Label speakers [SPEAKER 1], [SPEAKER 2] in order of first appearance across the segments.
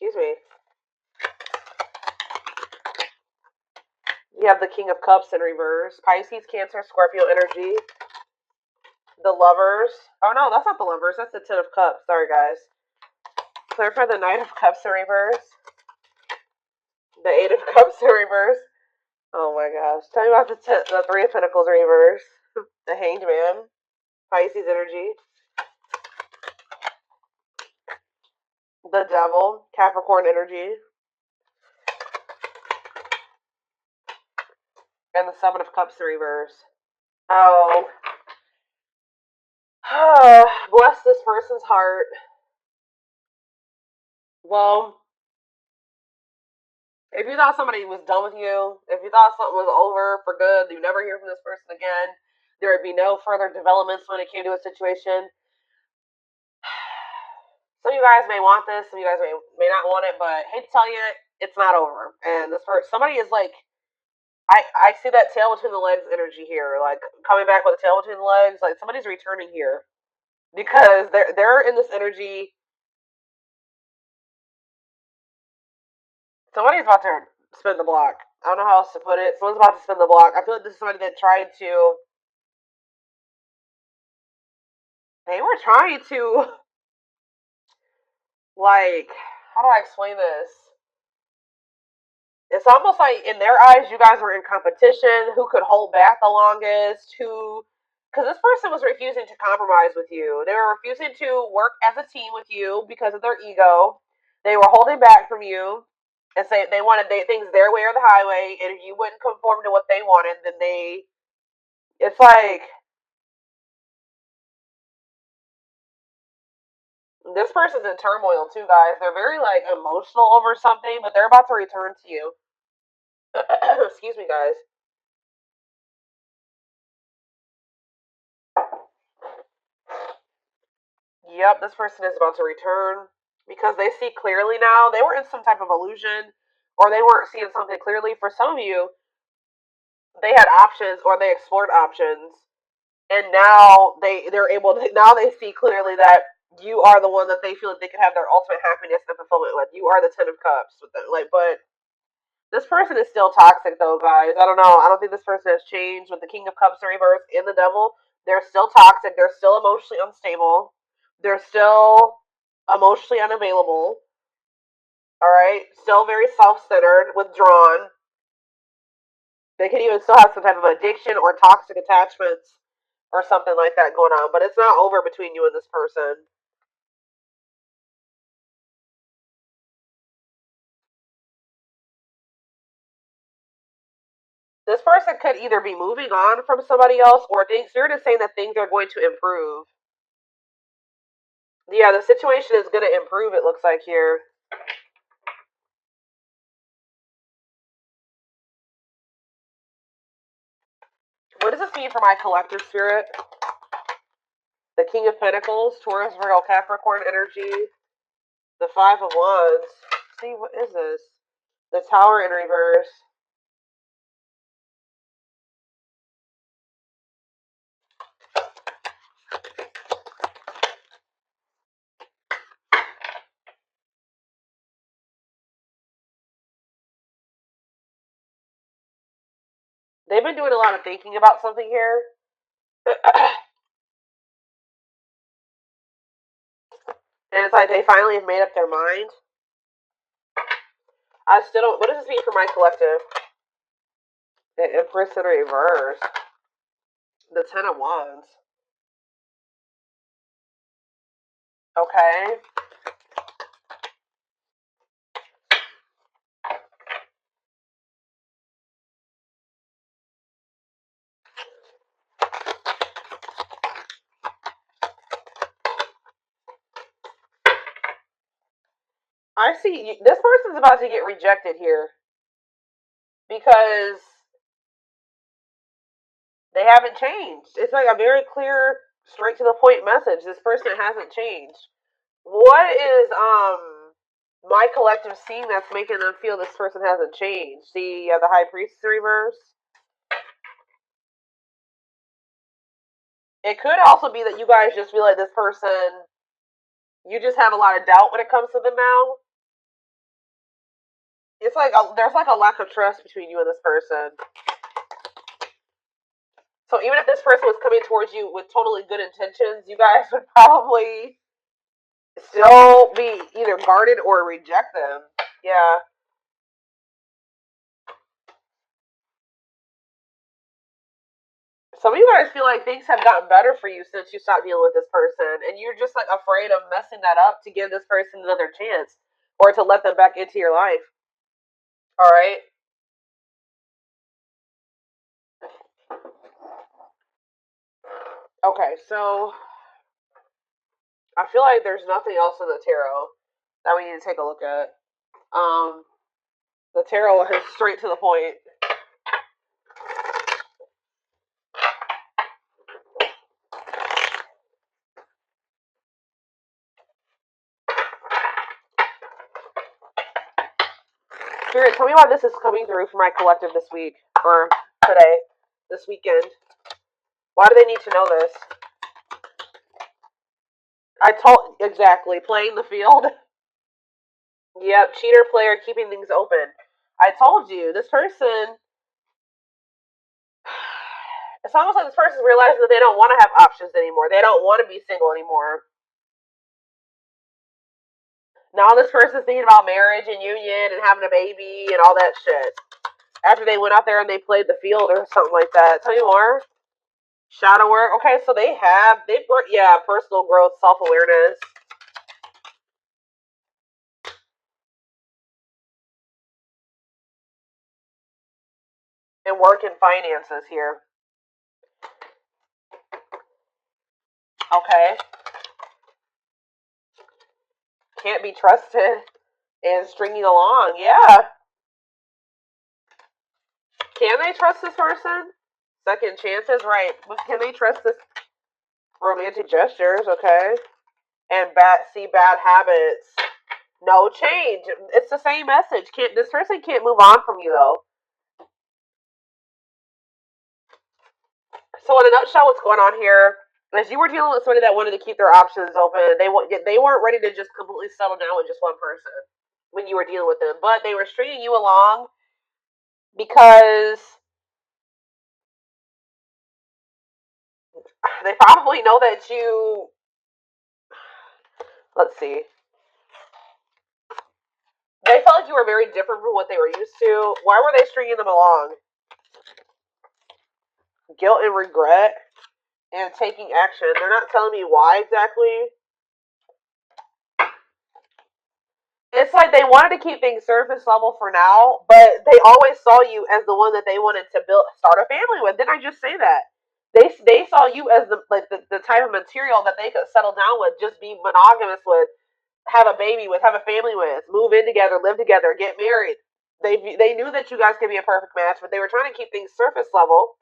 [SPEAKER 1] Excuse me. You have the King of Cups in reverse. Pisces, Cancer, Scorpio energy. The Lovers. Oh no, that's not the Lovers. That's the Ten of Cups. Sorry, guys. Clarify the Knight of Cups in reverse. The Eight of Cups in reverse. Oh my gosh. Tell me about the Three of Pentacles in reverse. The Hanged Man. Pisces energy. The Devil. Capricorn energy. And the Seven of Cups in reverse. Oh. Bless this person's heart. Well, if you thought somebody was done with you, if you thought something was over for good, you never hear from this person again, there would be no further developments when it came to a situation. Some of you guys may want this, some of you guys may not want it, but I hate to tell you, it's not over. And this person, somebody is like, I see that tail between the legs energy here, like coming back with a tail between the legs, like somebody's returning here because they're in this energy. Somebody's about to spin the block. I don't know how else to put it. Someone's about to spin the block. I feel like this is somebody that tried to. They were trying to, like, how do I explain this? It's almost like in their eyes, you guys were in competition. Who could hold back the longest? Because this person was refusing to compromise with you. They were refusing to work as a team with you because of their ego. They were holding back from you and say they wanted things their way or the highway. And if you wouldn't conform to what they wanted, then it's like, this person's in turmoil too, guys. They're very like emotional over something, but they're about to return to you. Excuse me, guys. Yep, this person is about to return because they see clearly now. They were in some type of illusion or they weren't seeing something clearly. For some of you, they had options or they explored options and now they're able to, now they see clearly that you are the one that they feel like they can have their ultimate happiness and fulfillment with. You are the Ten of Cups with them. Like, but this person is still toxic though, guys. I don't know. I don't think this person has changed with the King of Cups in reverse and the Devil. They're still toxic. They're still emotionally unstable. They're still emotionally unavailable. All right, still very self-centered, withdrawn. They could even still have some type of addiction or toxic attachments or something like that going on. But it's not over between you and this person. This person could either be moving on from somebody else or they're just saying that things are going to improve. Yeah, the situation is going to improve, it looks like here. What does this mean for my collective spirit? The King of Pentacles, Taurus, Virgo, Capricorn energy. The Five of Wands. See, what is this? The Tower in reverse. They've been doing a lot of thinking about something here. And it's like they finally have made up their mind. I still don't. What does this mean for my collective? The Empress in reverse. The Ten of Wands. Okay. I see. This person's about to get rejected here. Because they haven't changed. It's like a very clear, straight to the point message. This person hasn't changed. What is my collective seeing that's making them feel this person hasn't changed? See, the High Priestess reverse. It could also be that you guys just feel like this person You just have a lot of doubt when it comes to them now. It's like there's like a lack of trust between you and this person. So even if this person was coming towards you with totally good intentions, you guys would probably still be either guarded or reject them. Yeah. Some of you guys feel like things have gotten better for you since you stopped dealing with this person, and you're just like afraid of messing that up to give this person another chance or to let them back into your life. All right. Okay, so I feel like there's nothing else in the tarot that we need to take a look at. The tarot is straight to the point. Spirit, tell me why this is coming through for my collective this week or today, this weekend. Why do they need to know this? I told exactly playing the field. Yep, cheater player keeping things open. I told you this person. It's almost like this person's realizing that they don't want to have options anymore. They don't want to be single anymore. Now this person's thinking about marriage and union and having a baby and all that shit. After they went out there and they played the field or something like that. Tell you more. Shadow work. Okay, so they've worked, yeah, personal growth, self-awareness. And work and finances here. Okay. Can't be trusted and stringing along. Yeah. Can they trust this person? Second chances, right. But can they trust this romantic gestures, okay? And see bad habits. No change. It's the same message. This person can't move on from you though. So in a nutshell, what's going on here is you were dealing with somebody that wanted to keep their options open. They weren't ready to just completely settle down with just one person when you were dealing with them, but they were stringing you along because they probably know that you. Let's see. They felt like you were very different from what they were used to. Why were they stringing them along? Guilt and regret and taking action. They're not telling me why exactly. It's like they wanted to keep things surface level for now, but they always saw you as the one that they wanted to start a family with. Didn't I just say that? They saw you as the type of material that they could settle down with, just be monogamous with, have a baby with, have a family with, move in together, live together, get married. They knew that you guys could be a perfect match, but they were trying to keep things surface level.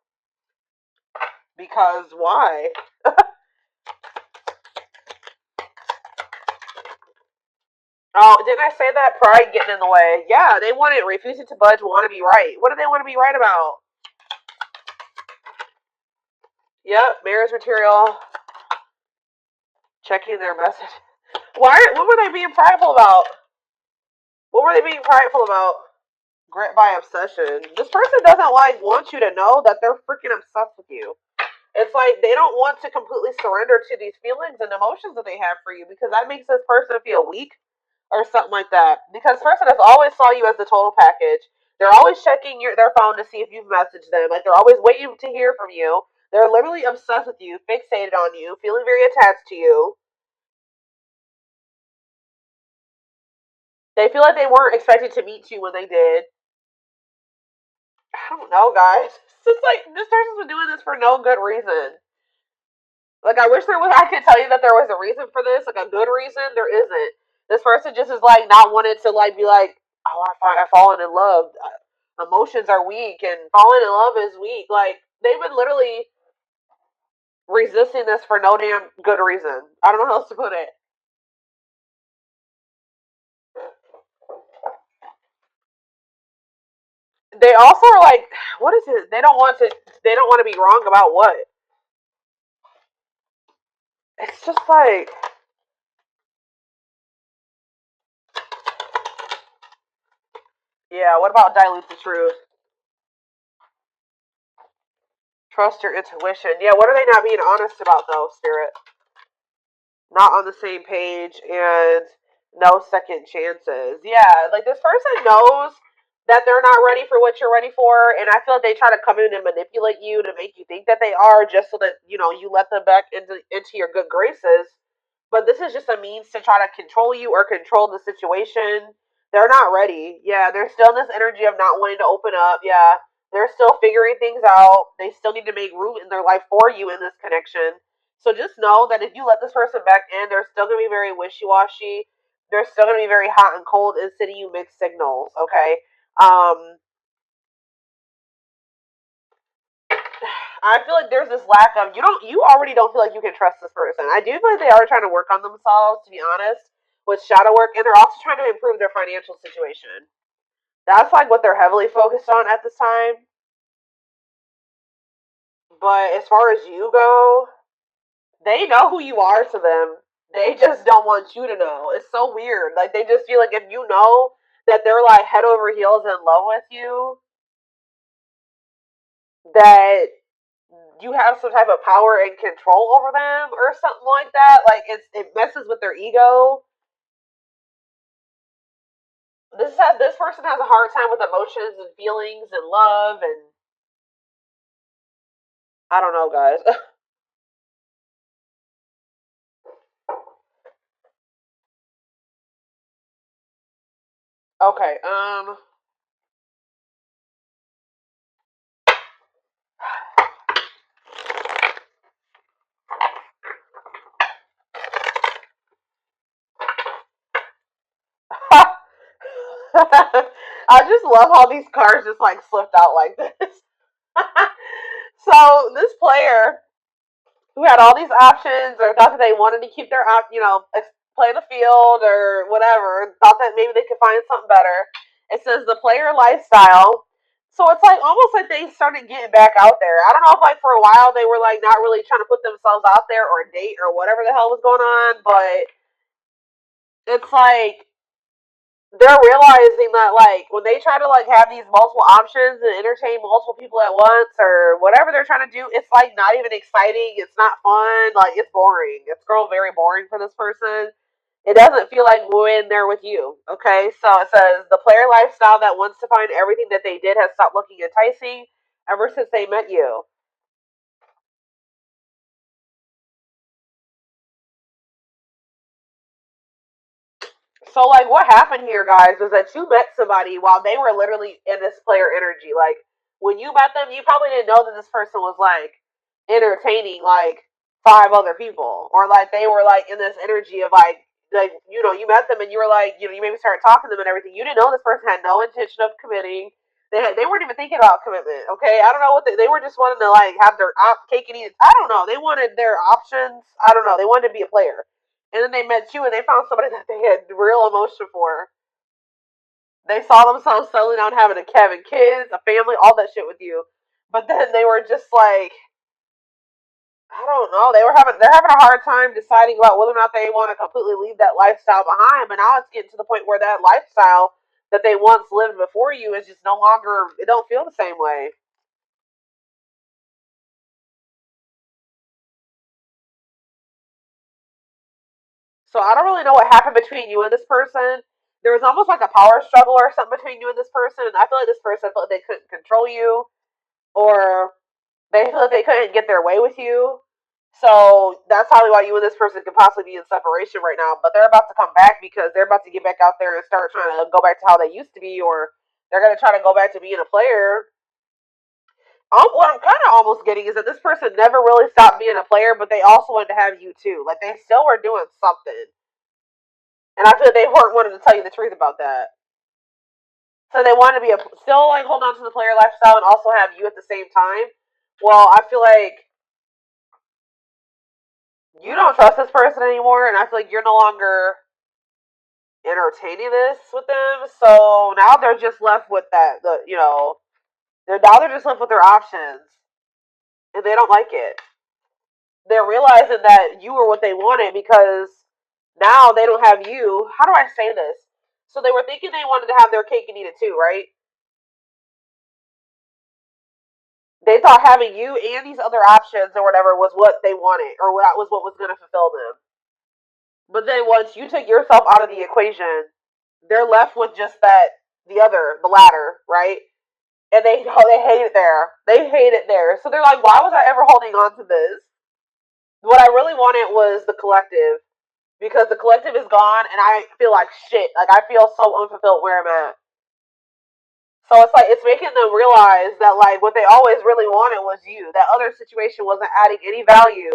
[SPEAKER 1] Because why? Oh, didn't I say that? Pride getting in the way. Yeah, they want it, refusing to budge, want to be right. What do they want to be right about? Yep, marriage material. Checking their message. What were they being prideful about? What were they being prideful about? Grit by obsession. This person doesn't want you to know that they're freaking obsessed with you. It's like they don't want to completely surrender to these feelings and emotions that they have for you because that makes this person feel weak or something like that. Because this person has always saw you as the total package. They're always checking their phone to see if you've messaged them. Like they're always waiting to hear from you. They're literally obsessed with you, fixated on you, feeling very attached to you. They feel like they weren't expected to meet you when they did. I don't know, guys. It's just like this person's been doing this for no good reason. Like I wish I could tell you that there was a reason for this, like a good reason. There isn't. This person just is like not wanting to like be like, oh, I've fallen in love. Emotions are weak, and falling in love is weak. Like they've been literally resisting this for no damn good reason. I don't know how else to put it. They also are like, what is it? They don't want to. They don't want to be wrong about what. It's just like Yeah, what about dilute the truth? Trust your intuition. Yeah, what are they not being honest about though, Spirit? Not on the same page and no second chances. Yeah, like this person knows that they're not ready for what you're ready for, and I feel like they try to come in and manipulate you to make you think that they are, just so that you let them back into your good graces. But this is just a means to try to control you or control the situation. They're not ready. Yeah, they're still in this energy of not wanting to open up. Yeah, they're still figuring things out. They still need to make room in their life for you in this connection. So just know that if you let this person back in, they're still going to be very wishy-washy. They're still going to be very hot and cold and sending you mixed signals, okay? I feel like there's this lack of you already don't feel like you can trust this person. I do feel like they are trying to work on themselves, to be honest, with shadow work, and they're also trying to improve their financial situation. That's like what they're heavily focused on at this time. But as far as you go, they know who you are to them. They just don't want you to know. It's so weird. Like they just feel like if you know that they're like head over heels in love with you, that you have some type of power and control over them or something like that. Like it messes with their ego. This person has a hard time with emotions and feelings and love and I don't know, guys. Okay, I just love how these cards just like slipped out like this. So this player who had all these options or thought that they wanted to keep their play the field or whatever, and thought that maybe they could find something better. It says the player lifestyle. So it's like almost like they started getting back out there. I don't know if like for a while they were like not really trying to put themselves out there or date or whatever the hell was going on, but it's like they're realizing that like when they try to like have these multiple options and entertain multiple people at once or whatever they're trying to do, it's like not even exciting. It's not fun. Like it's boring. It's grown very boring for this person. It doesn't feel like when they're with you. Okay, so it says the player lifestyle that wants to find everything that they did has stopped looking enticing ever since they met you. So, like, what happened here, guys, was that you met somebody while they were literally in this player energy. Like, when you met them, you probably didn't know that this person was like entertaining like five other people, or like they were like in this energy of like you met them and you were like you maybe started talking to them and everything. You didn't know this person had no intention of committing. They weren't even thinking about commitment. Okay, I don't know what they were just wanting to like have their cake and eat. I don't know. They wanted their options. I don't know. They wanted to be a player. And then they met you and they found somebody that they had real emotion for. They saw themselves settling down, having having kids, a family, all that shit with you. But then they were just like, I don't know. They're having a hard time deciding about whether or not they want to completely leave that lifestyle behind. But now it's getting to the point where that lifestyle that they once lived before you is just no longer. It don't feel the same way. So I don't really know what happened between you and this person. There was almost like a power struggle or something between you and this person. And I feel like this person felt like they couldn't control you, or they feel like they couldn't get their way with you. So that's probably why you and this person could possibly be in separation right now. But they're about to come back because they're about to get back out there and start trying to go back to how they used to be, or they're going to try to go back to being a player. What I'm kind of almost getting is that this person never really stopped being a player, but they also wanted to have you too. Like they still were doing something, and I feel like they weren't wanting to tell you the truth about that. So they wanted to be still like hold on to the player lifestyle and also have you at the same time. Well, I feel like you don't trust this person anymore, and I feel like you're no longer entertaining this with them. So now they're just left with that. They're just left with their options, and they don't like it. They're realizing that you were what they wanted because now they don't have you. How do I say this? So they were thinking they wanted to have their cake and eat it too, right? They thought having you and these other options or whatever was what they wanted, or that was what was going to fulfill them. But then once you took yourself out of the equation, they're left with just the latter, right? And they hate it there. They hate it there. So they're like, why was I ever holding on to this? What I really wanted was the collective, because the collective is gone, and I feel like shit. Like I feel so unfulfilled where I'm at. So it's like it's making them realize that like what they always really wanted was you. That other situation wasn't adding any value.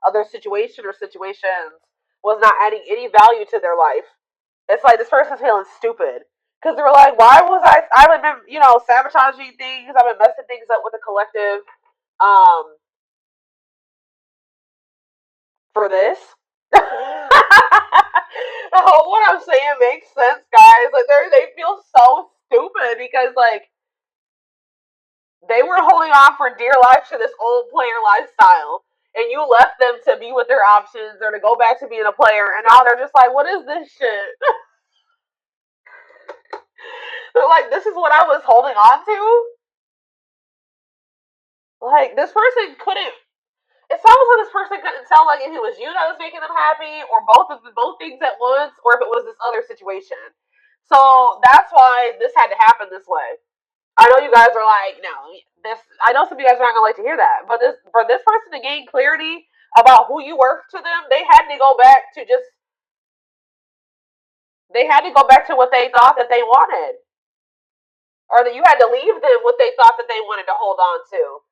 [SPEAKER 1] Other situation or situations was not adding any value to their life. It's like this person's feeling stupid because they were like, "Why was I? I've been, sabotaging things. I've been messing things up with the collective, for this." I hope what I'm saying makes sense, guys. Like they feel so stupid because like they were holding on for dear life to this old player lifestyle, and you left them to be with their options or to go back to being a player, and now they're just like, "What is this shit?" They're like, "This is what I was holding on to." Like this person couldn't. It sounds like this person couldn't tell like if it was you that was making them happy, or both things at once, or if it was this other situation. So that's why this had to happen this way. I know you guys are like, no, this. I know some of you guys are not gonna like to hear that, but this for this person to gain clarity about who you were to them, they had to go back to just. They had to go back to what they thought that they wanted, or that you had to leave them what they thought that they wanted to hold on to.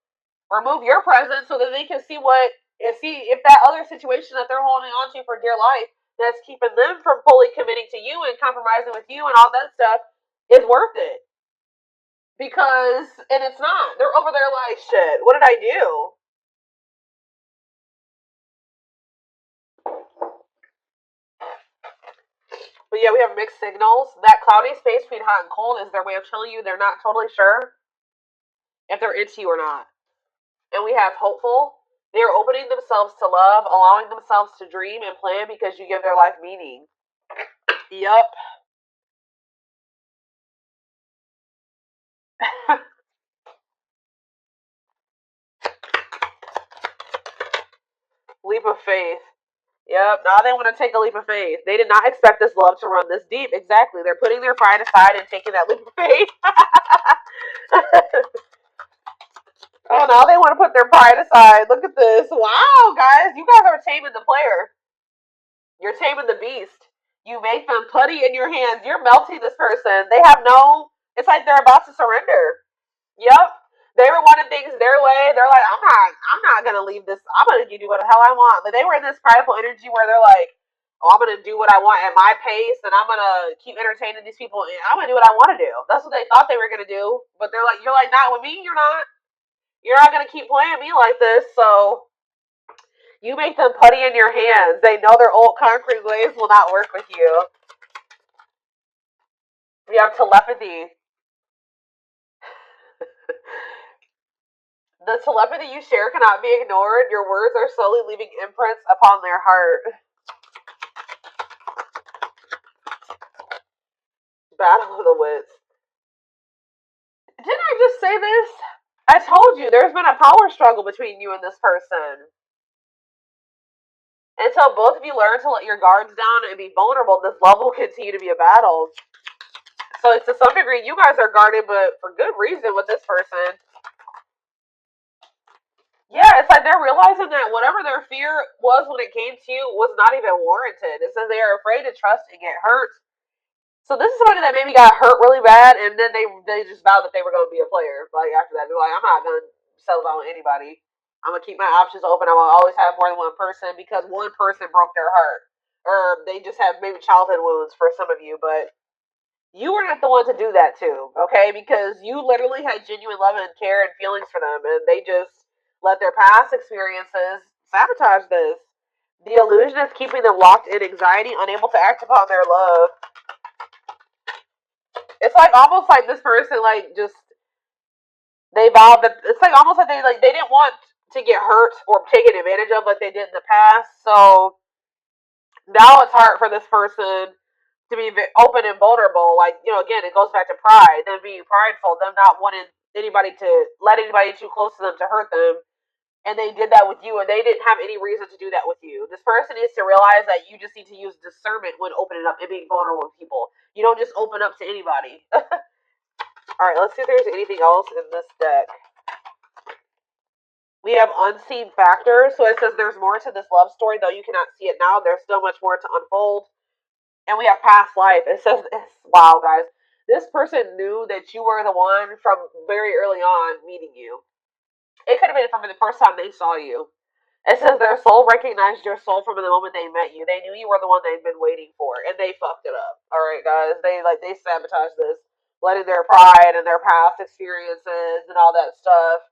[SPEAKER 1] Remove your presence so that they can see if that other situation that they're holding on to for dear life that's keeping them from fully committing to you and compromising with you and all that stuff is worth it. Because and it's not. They're over there like shit. What did I do? But yeah, we have mixed signals. That cloudy space between hot and cold is their way of telling you they're not totally sure if they're into you or not. And we have hopeful. They are opening themselves to love, allowing themselves to dream and plan because you give their life meaning. Yup. Leap of faith. Yep. Now they want to take a leap of faith. They did not expect this love to run this deep. Exactly. They're putting their pride aside and taking that leap of faith. Oh, now they want to put their pride aside. Look at this. Wow, guys. You guys are taming the player. You're taming the beast. You make them putty in your hands. You're melting this person. They have no. It's like they're about to surrender. Yep. They were wanting things their way. They're like, I'm not gonna leave this. I'm gonna do what the hell I want. But they were in this prideful energy where they're like, oh, I'm gonna do what I want at my pace, and I'm gonna keep entertaining these people. And I'm gonna do what I want to do. That's what they thought they were gonna do. But they're like, you're like, not with me. You're not. You're not gonna keep playing me like this. So you make them putty in your hands. They know their old concrete ways will not work with you. We have telepathy. The telepathy you share cannot be ignored. Your words are slowly leaving imprints upon their heart. Battle of the wits. Didn't I just say this? I told you there's been a power struggle between you and this person. Until both of you learn to let your guards down and be vulnerable, this love will continue to be a battle. So to some degree, you guys are guarded, but for good reason with this person. Yeah, it's like they're realizing that whatever their fear was when it came to you was not even warranted. It says they are afraid to trust and get hurt. So this is somebody that maybe got hurt really bad, and then they just vowed that they were going to be a player. Like after that, they're like, I'm not going to settle down with anybody. I'm going to keep my options open. I'm going to always have more than one person because one person broke their heart. Or they just have maybe childhood wounds for some of you, but you were not the one to do that too, okay? Because you literally had genuine love and care and feelings for them, and they just let their past experiences sabotage this. The illusion is keeping them locked in anxiety, unable to act upon their love. It's like almost like this person like just they vowed that it's like almost like they didn't want to get hurt or taken advantage of like they did in the past. So now it's hard for this person to be open and vulnerable. Like, you know, again, it goes back to pride, them being prideful, them not wanting anybody to let anybody too close to them to hurt them. And they did that with you, and they didn't have any reason to do that with you. This person needs to realize that you just need to use discernment when opening up and being vulnerable with people. You don't just open up to anybody. Alright, let's see if there's anything else in this deck. We have unseen factors. So it says there's more to this love story, though you cannot see it now. There's still much more to unfold. And we have past life. It says, wow, guys. This person knew that you were the one from very early on meeting you. It could have been from the first time they saw you. It says their soul recognized your soul from the moment they met you. They knew you were the one they'd been waiting for, and they fucked it up. Alright, guys. They sabotaged this, letting their pride and their past experiences and all that stuff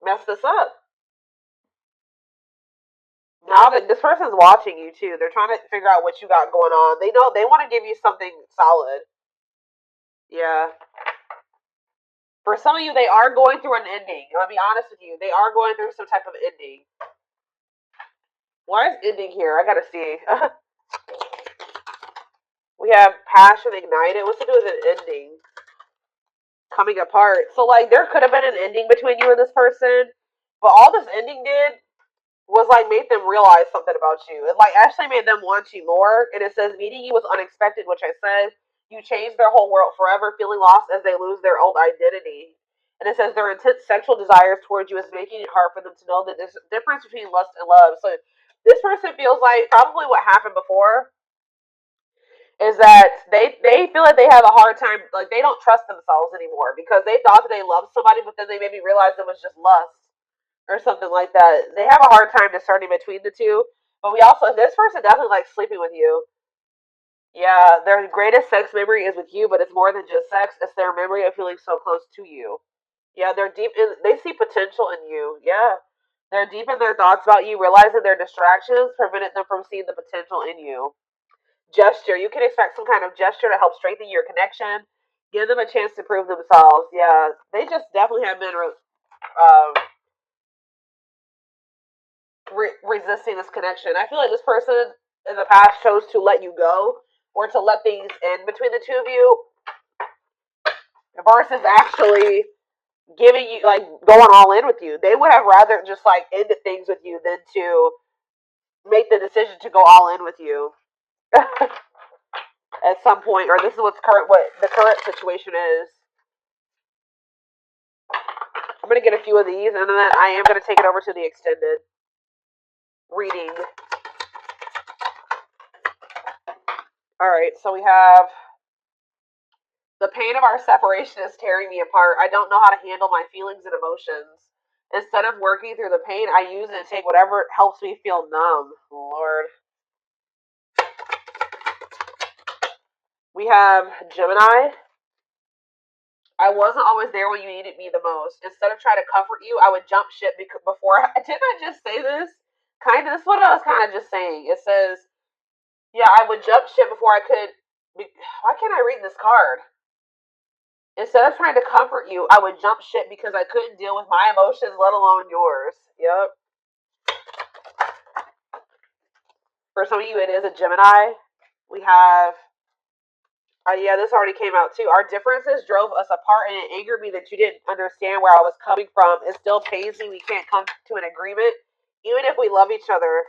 [SPEAKER 1] mess this up. Now that this person's watching you too, they're trying to figure out what you got going on. They know they want to give you something solid. Yeah. For some of you, they are going through an ending. I'll be honest with you. They are going through some type of ending. Why is ending here? I gotta see. We have passion ignited. What's to do with an ending? Coming apart. So, like, there could have been an ending between you and this person. But all this ending did was, like, made them realize something about you. It, like, actually made them want you more. And it says, meeting you was unexpected, which I said. You changed their whole world forever, feeling lost as they lose their old identity. And it says their intense sexual desires towards you is making it hard for them to know that there's a difference between lust and love. So this person feels like probably what happened before is that they feel like they have a hard time, like they don't trust themselves anymore because they thought that they loved somebody, but then they maybe realized it was just lust or something like that. They have a hard time discerning between the two. But we also, this person definitely likes sleeping with you. Yeah, their greatest sex memory is with you, but it's more than just sex. It's their memory of feeling so close to you. Yeah, they're deep in, they see potential in you. Yeah. They're deep in their thoughts about you, realizing their distractions prevented them from seeing the potential in you. Gesture. You can expect some kind of gesture to help strengthen your connection. Give them a chance to prove themselves. Yeah, they just definitely have been resisting this connection. I feel like this person in the past chose to let you go or to let things end between the two of you versus actually giving you, like, going all in with you. They would have rather just, like, ended things with you than to make the decision to go all in with you at some point, or this is what the current situation is. I'm going to get a few of these, and then I am going to take it over to the extended reading. Alright, so we have the pain of our separation is tearing me apart. I don't know how to handle my feelings and emotions. Instead of working through the pain, I use it to take whatever helps me feel numb. Lord. We have Gemini. I wasn't always there when you needed me the most. Instead of trying to comfort you, I would jump ship before. Didn't I just say this? Kind of. This is what I was kind of just saying. It says, yeah, I would jump ship before I could. Why can't I read this card? Instead of trying to comfort you, I would jump ship because I couldn't deal with my emotions, let alone yours. Yep. For some of you, it is a Gemini. We have, yeah, this already came out too. Our differences drove us apart, and it angered me that you didn't understand where I was coming from. It still pains me we can't come to an agreement, even if we love each other.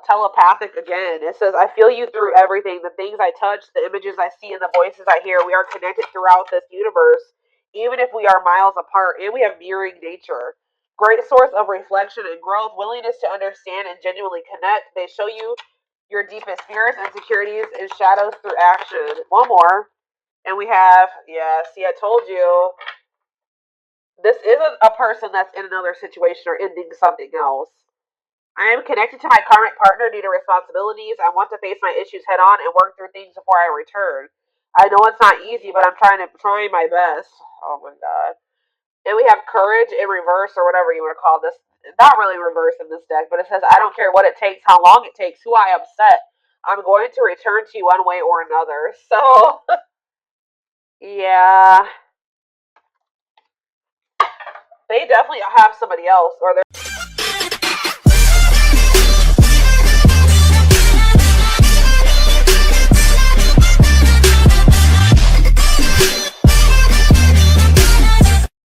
[SPEAKER 1] Telepathic again. It says, I feel you through everything. The things I touch, the images I see, and the voices I hear. We are connected throughout this universe, even if we are miles apart, and we have mirroring nature. Great source of reflection and growth, willingness to understand and genuinely connect. They show you your deepest fears, insecurities, and shadows through action. One more. And we have, yeah, see, I told you. This isn't a person that's in another situation or ending something else. I am connected to my current partner due to responsibilities. I want to face my issues head on and work through things before I return. I know it's not easy, but I'm trying my best. Oh my god. And we have courage in reverse, or whatever you want to call this. Not really reverse in this deck, but it says, I don't care what it takes, how long it takes, who I upset. I'm going to return to you one way or another. So, yeah. They definitely have somebody else, or they're